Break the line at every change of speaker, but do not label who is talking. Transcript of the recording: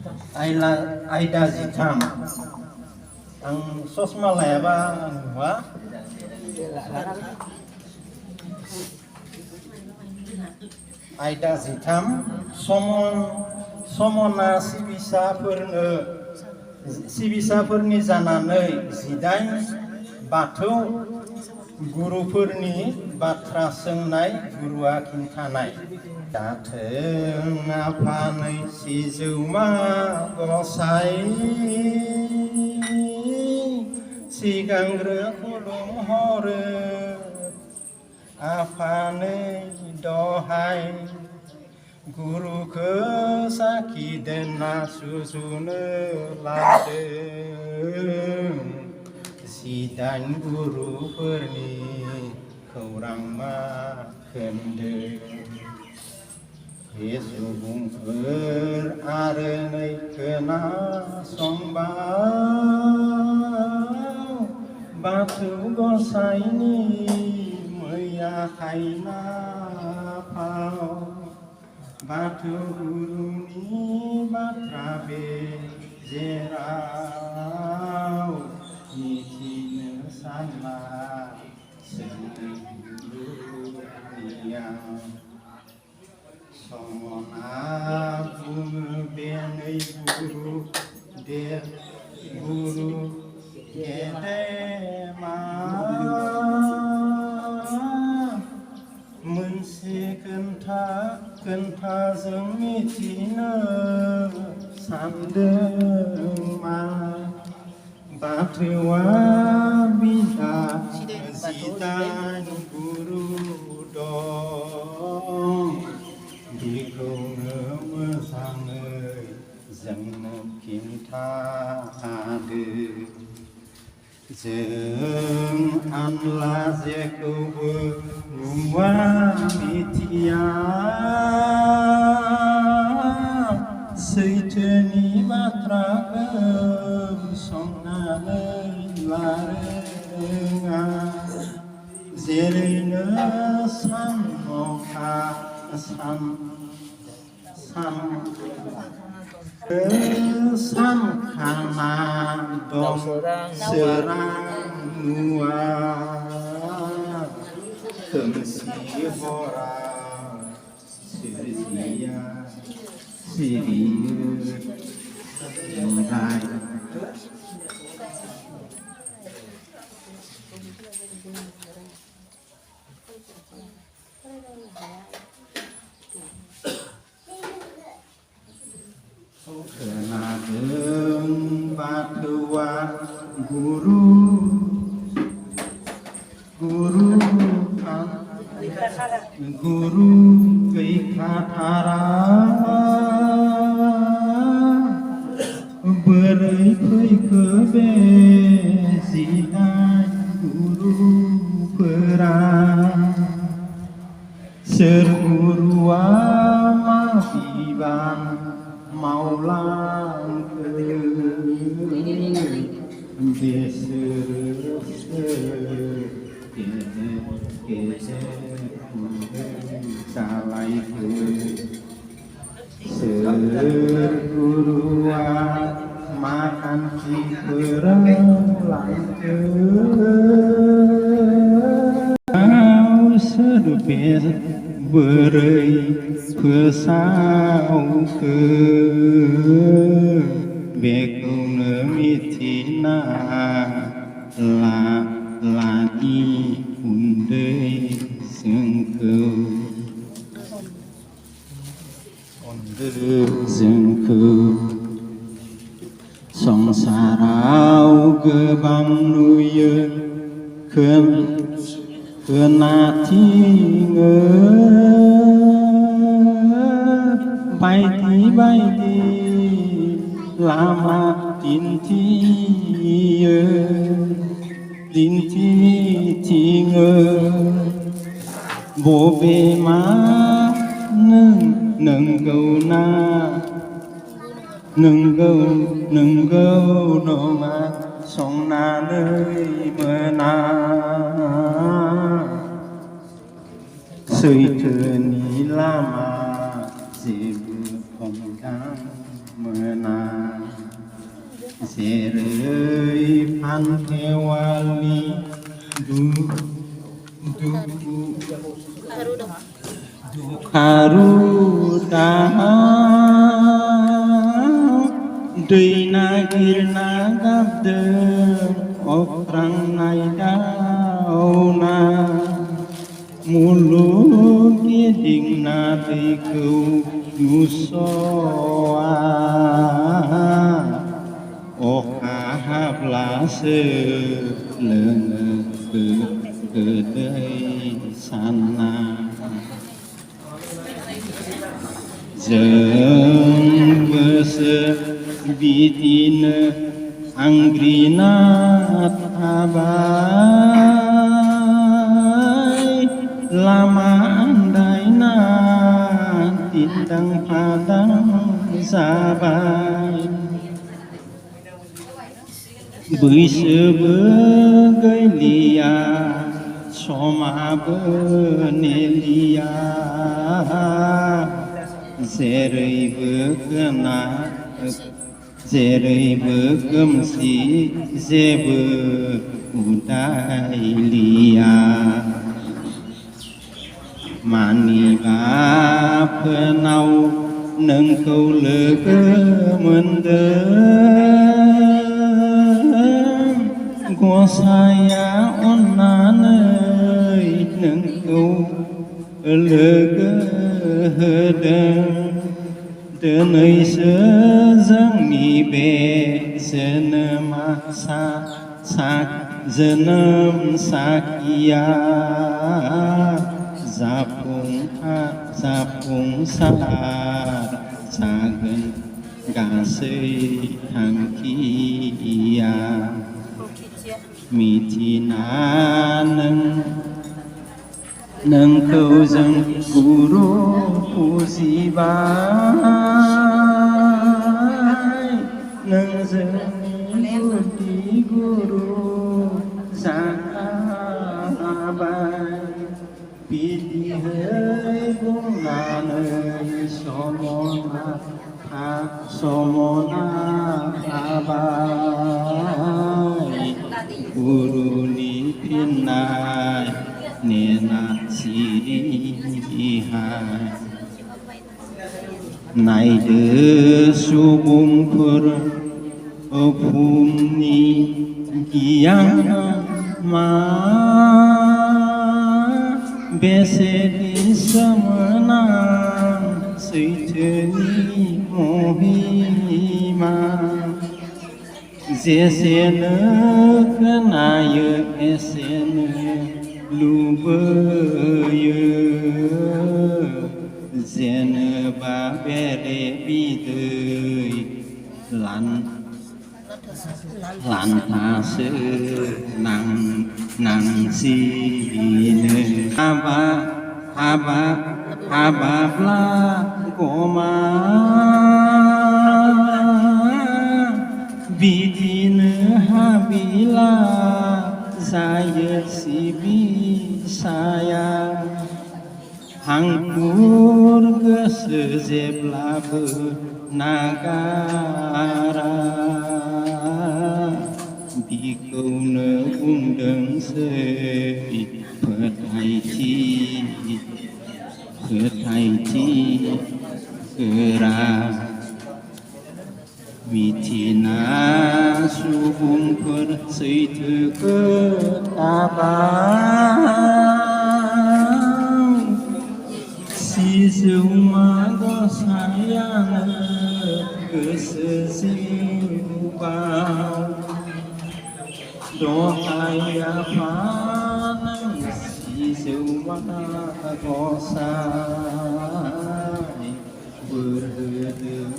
आयदा 13 आं ससमा लायाबा नुवा आयदा 13 समना सिबिसाफोरनि जानानै 18 बाथौ गुरुफोरनि बाथ्रा सोंनाय गुरुआ खिन्थानाय जाथों आफानै सिजौमा गसाइ सिगांग्रो खुलुमहरो आफानै दहाय गुरुखौ साखि दोनना सुजुनो लादों 18 गुरुफोरनि खौरां मा खोन्दो हे सुबुंफोर आरो नै खोनासंबाव बाथौ गसाइनि मैया खायना फाव बाथौ गुरुनि बाथ्रा बे जेराव मिथिनो सानना सोंनो गुरुनियाव समना बुङो बे नै गुरु गेदेमा मोनसे खोन्था जों मिथिनो सानदों मा बाथौआ बिदा 18 गुरु दं बेखौनो मोजाङै जोंनो खिन्थादो जों आनला जेखौबो नुवा मिथिया सैथोनि बाथ्राखौ संनानै लारोङा जेरैनो सानखाना दं सोरां नुवा खोमसि हरा सोरजिया सिरियो नुनाय खोनादों बाथौआ गुरु गैखाथारा बोरै फैखो बे 18 गुरुफोरा सोर गुरुआ मा बिबान मावलांखो बेसोर जालायखो सोर गुरुआ मा खान्थि फोरोंलांखो सोर बोरै फोसावखो बेखौनो मिथिना लानि उन्दै जोंखौ संसाराव गोबां नुयो खोनाथिङो बायदि लामा दिन्थिथिङो बबे मा नंगौ नङा संनानै मोना सैथोनि लामा जेबो हमदां menang Serei Pantewali Du Karudaha Dei nagirna gabdem Okrang naidauna Mulu giding na dikau Yusoa Okahapla selenge kedai sana Jeng besebitina anggrinat abai lama andaina tindang padang sabai bui sebagai lia soma benelia Zerai berkena Zerai berkemsi Zebe udai lia Mani bapenau Nengkau lega mendem Gua saya onanai Nengkau lega hedem Denai sezang ni be Senema sak zenem sakia Zapung sar Sagen gasei hangkia Mitina nâng câu dân guru puji bai nâng dân di guru sahabai pidi hai guna nơi somona abai guru ni pinai nena sihai nai de subung pur opumni giang ma bese di semenang seiteni mohima zesene kenaya esene lubeye zene babere bidei lantase nang sine haba bla goma bidine habila saya sibi saya hangkur gesezebla nagara bikaune undeng sepi petai chi kera Mitina subung perseitu ketabang si semua sayang kesesibau doa panang si semua sayang berdoa